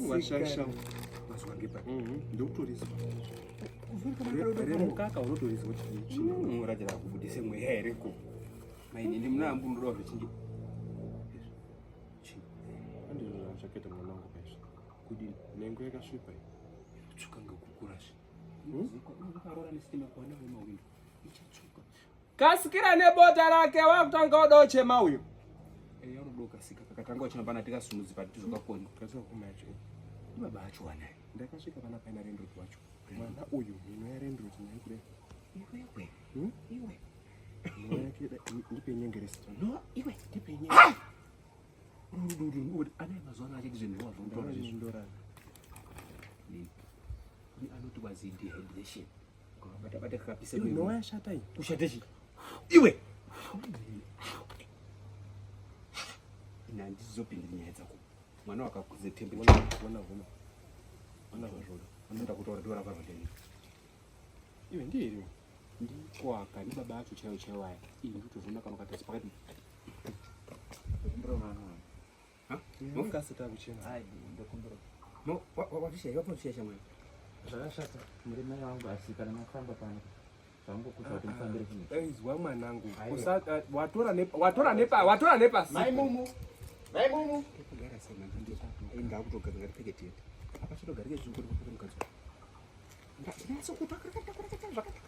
washasha mazwangepa ndokutoriza remukaka unotoriza kuti urajira kubudise mweya here ko maini ndi muna ambu ndorwa zvichingi andizvo zvaketa mwana wangu paizvo kudini nengo yakasvipa ichuka ngekukurasvi ukarora nesitima kuwana wemawindo ichachuka kasikira nebota rake wakutanga odawo chema uyo yarudoka sika kakatanga wachina pana tikasumudzi pati tizokakoni kasakuma yacho baba acho wana ndakasvika pana paina rendroti wacho mwana uyu mino yarendroti naikure iwe ndipe nyengeresi no iwe ndipe nyengeresi rududu ane mazwana ache dizvenwa zvondora ni anoti was dehydration bata kakapisa mimi no yashata ushateshi iwe ina ndizopindira nyaya dzako mwana wakakuze tembe ona vazvoda anoenda kutaura dora varvateni iwe ndiri ndikwaka ni baba acho chaiwo aya iyi nditozvona kana ukatasi pakati mokasita kuchena ai ndokumbura wapisha wapisha chamwe zvakashata muri mai wangu asikana makamba pana zvangokuta kuti mufambire kuno izwa mwanangu watora nepa mai mumu kugara sema ndakutogara peketi yete apa chitogarike zvinhu kuti kupfuura mukadzi ndinatsokuta zvakataka